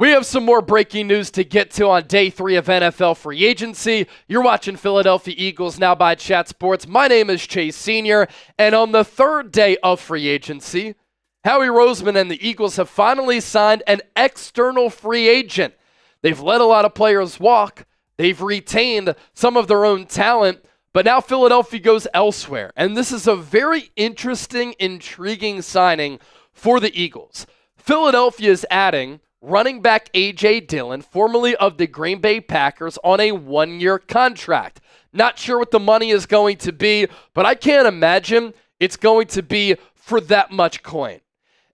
We have some more breaking news to get to on day 3 of NFL free agency. You're watching Philadelphia Eagles Now by Chat Sports. My name is Chase Sr., and on the third day of free agency, Howie Roseman and the Eagles have finally signed an external free agent. They've let a lot of players walk. They've retained some of their own talent, but now Philadelphia goes elsewhere. And this is a very interesting, intriguing signing for the Eagles. Philadelphia is adding running back AJ Dillon, formerly of the Green Bay Packers, on a 1-year contract. Not sure what the money is going to be, but I can't imagine it's going to be for that much coin.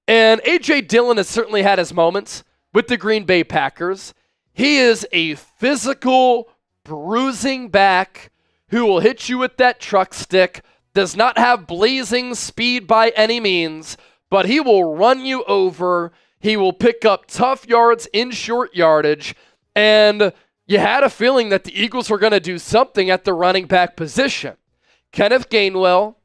And AJ Dillon has certainly had his moments with the Green Bay Packers. He is a physical, bruising back who will hit you with that truck stick, does not have blazing speed by any means, but he will run you over. He will pick up tough yards in short yardage, and you had a feeling that the Eagles were going to do something at the running back position. Kenneth Gainwell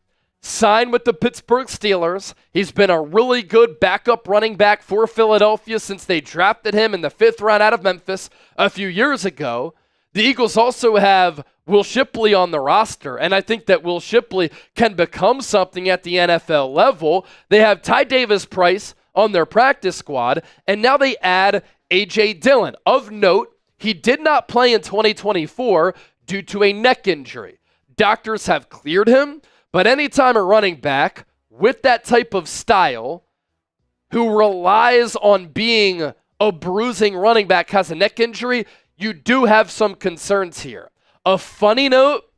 signed with the Pittsburgh Steelers. He's been a really good backup running back for Philadelphia since they drafted him in the 5th round out of Memphis a few years ago. The Eagles also have Will Shipley on the roster, and I think that Will Shipley can become something at the NFL level. They have Ty Davis-Price on their practice squad, and now they add AJ Dillon. Of note, he did not play in 2024 due to a neck injury. Doctors have cleared him, but anytime a running back with that type of style who relies on being a bruising running back has a neck injury, you do have some concerns here. A funny note,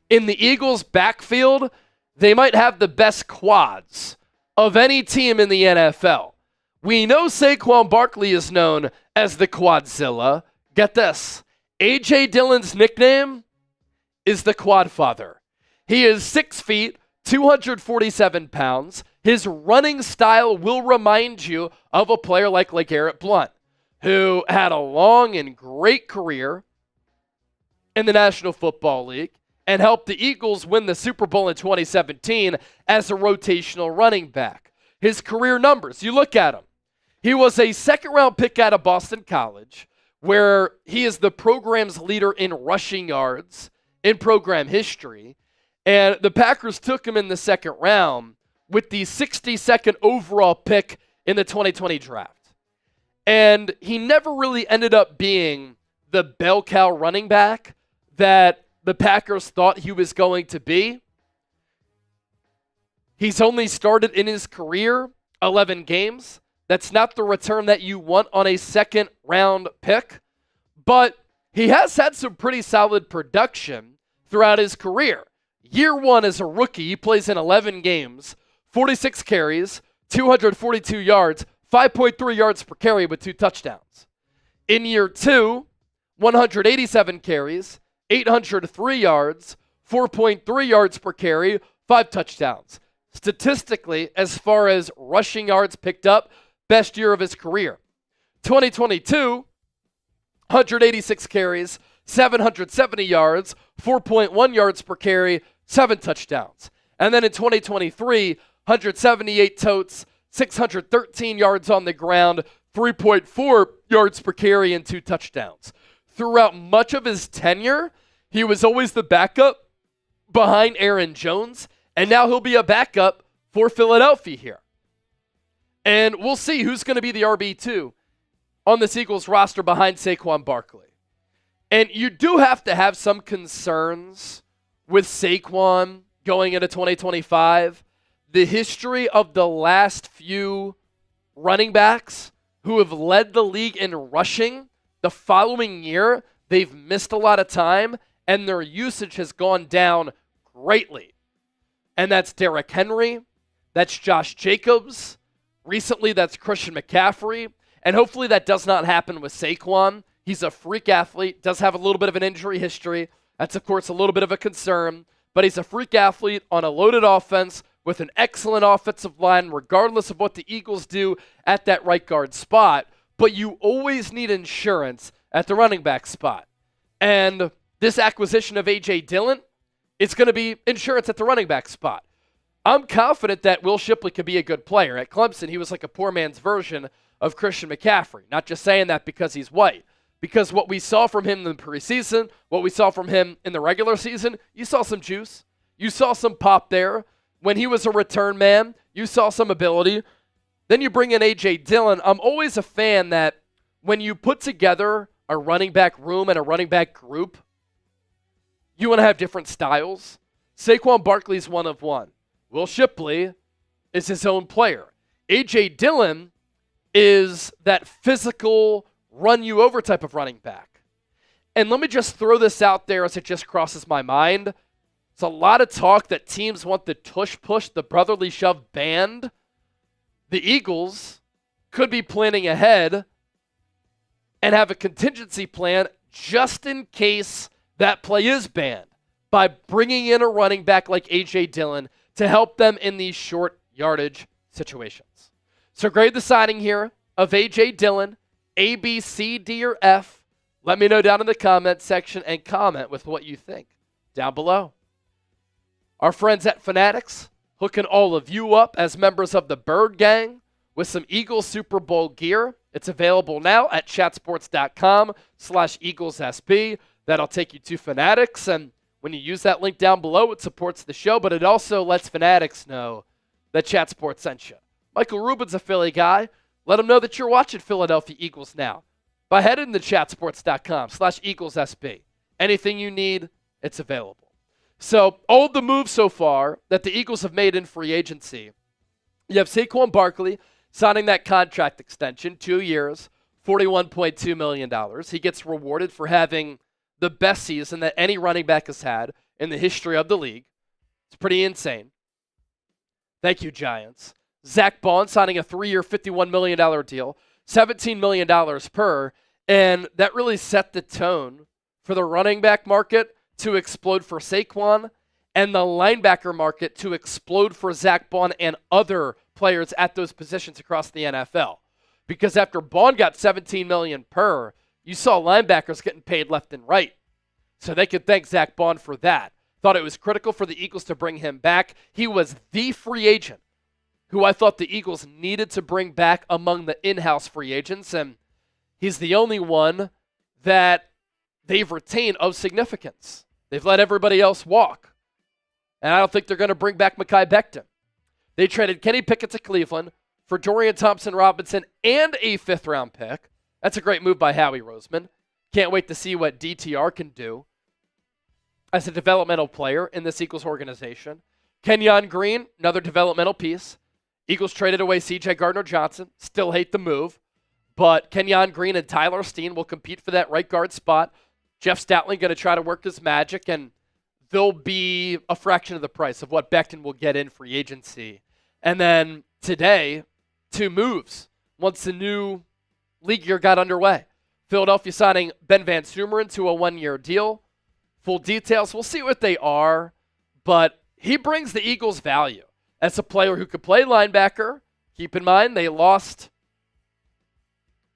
in the Eagles' backfield, they might have the best quads of any team in the NFL. We know Saquon Barkley is known as the Quadzilla. Get this. A.J. Dillon's nickname is the Quadfather. He is 6 feet, 247 pounds. His running style will remind you of a player like LeGarrette Blount, who had a long and great career in the National Football League and helped the Eagles win the Super Bowl in 2017 as a rotational running back. His career numbers, you look at him. He was a 2nd-round pick out of Boston College, where he is the program's leader in rushing yards in program history. And the Packers took him in the 2nd round with the 62nd overall pick in the 2020 draft. And he never really ended up being the bell cow running back that the Packers thought he was going to be. He's only started in his career 11 games. That's not the return that you want on a 2nd-round pick, but he has had some pretty solid production throughout his career. Year 1 as a rookie, he plays in 11 games, 46 carries, 242 yards, 5.3 yards per carry with 2 touchdowns. In year 2, 187 carries, 803 yards, 4.3 yards per carry, 5 touchdowns. Statistically, as far as rushing yards picked up, best year of his career. 2022, 186 carries, 770 yards, 4.1 yards per carry, 7 touchdowns. And then in 2023, 178 totes, 613 yards on the ground, 3.4 yards per carry, and 2 touchdowns. Throughout much of his tenure, he was always the backup behind Aaron Jones, and now he'll be a backup for Philadelphia here. And we'll see who's going to be the RB2 on this Eagles roster behind Saquon Barkley. And you do have to have some concerns with Saquon going into 2025. The history of the last few running backs who have led the league in rushing, the following year, they've missed a lot of time, and their usage has gone down greatly. And that's Derrick Henry, that's Josh Jacobs, recently that's Christian McCaffrey, and hopefully that does not happen with Saquon. He's a freak athlete, does have a little bit of an injury history. That's, of course, a little bit of a concern, but he's a freak athlete on a loaded offense with an excellent offensive line, regardless of what the Eagles do at that right guard spot. But you always need insurance at the running back spot. And this acquisition of A.J. Dillon, it's going to be insurance at the running back spot. I'm confident that Will Shipley could be a good player. At Clemson, he was like a poor man's version of Christian McCaffrey. Not just saying that because he's white. Because what we saw from him in the preseason, what we saw from him in the regular season, you saw some juice. You saw some pop there. When he was a return man, you saw some ability. Then you bring in AJ Dillon. I'm always a fan that when you put together a running back room and a running back group, you want to have different styles. Saquon Barkley's one of one. Will Shipley is his own player. AJ Dillon is that physical, run you over type of running back. And let me just throw this out there as it just crosses my mind. It's a lot of talk that teams want the tush push, the brotherly shove banned. The Eagles could be planning ahead and have a contingency plan just in case that play is banned by bringing in a running back like AJ Dillon to help them in these short yardage situations. So grade the signing here of AJ Dillon, A, B, C, D, or F. Let me know down in the comment section and comment with what you think down below. Our friends at Fanatics hooking all of you up as members of the Bird Gang with some Eagles Super Bowl gear. It's available now at chatsports.com/EaglesSB. That'll take you to Fanatics, and when you use that link down below, it supports the show, but it also lets Fanatics know that Chat Sports sent you. Michael Rubin's a Philly guy. Let him know that you're watching Philadelphia Eagles now by heading to chatsports.com/EaglesSB. Anything you need, it's available. So all the moves so far that the Eagles have made in free agency, you have Saquon Barkley signing that contract extension, 2 years, $41.2 million. He gets rewarded for having the best season that any running back has had in the history of the league. It's pretty insane. Thank you, Giants. Zach Bond signing a 3-year, $51 million deal, $17 million per, and that really set the tone for the running back market to explode for Saquon and the linebacker market to explode for Zach Bond and other players at those positions across the NFL. Because after Bond got $17 million per, you saw linebackers getting paid left and right. So they could thank Zach Bond for that. Thought it was critical for the Eagles to bring him back. He was the free agent who I thought the Eagles needed to bring back among the in-house free agents, and he's the only one that they've retained of significance. They've let everybody else walk. And I don't think they're going to bring back Mekhi Becton. They traded Kenny Pickett to Cleveland for Dorian Thompson-Robinson and a 5th-round pick. That's a great move by Howie Roseman. Can't wait to see what DTR can do as a developmental player in this Eagles organization. Kenyon Green, another developmental piece. Eagles traded away C.J. Gardner-Johnson. Still hate the move. But Kenyon Green and Tyler Steen will compete for that right guard spot. Jeff Stoutland going to try to work his magic, and they'll be a fraction of the price of what Becton will get in free agency. And then today, 2 moves once the new league year got underway. Philadelphia signing Ben Van Sumeren to a 1-year deal. Full details, we'll see what they are, but he brings the Eagles value as a player who could play linebacker. Keep in mind, they lost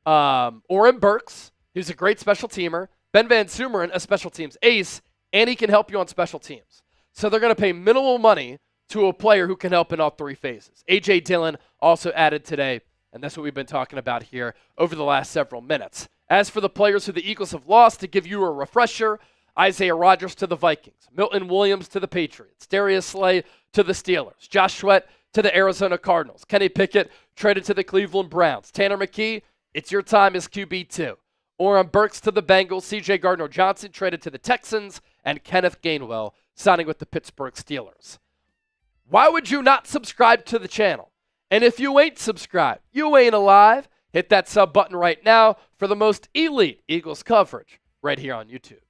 Oren Burks, who's a great special teamer. Ben Van Sumeren, a special teams ace, and he can help you on special teams. So they're going to pay minimal money to a player who can help in all 3 phases. AJ Dillon also added today, and that's what we've been talking about here over the last several minutes. As for the players who the Eagles have lost, to give you a refresher, Isaiah Rodgers to the Vikings, Milton Williams to the Patriots, Darius Slay to the Steelers, Josh Sweat to the Arizona Cardinals, Kenny Pickett traded to the Cleveland Browns, Tanner McKee, it's your time as QB2. Oren Burks to the Bengals, C.J. Gardner-Johnson traded to the Texans, and Kenneth Gainwell signing with the Pittsburgh Steelers. Why would you not subscribe to the channel? And if you ain't subscribed, you ain't alive. Hit that sub button right now for the most elite Eagles coverage right here on YouTube.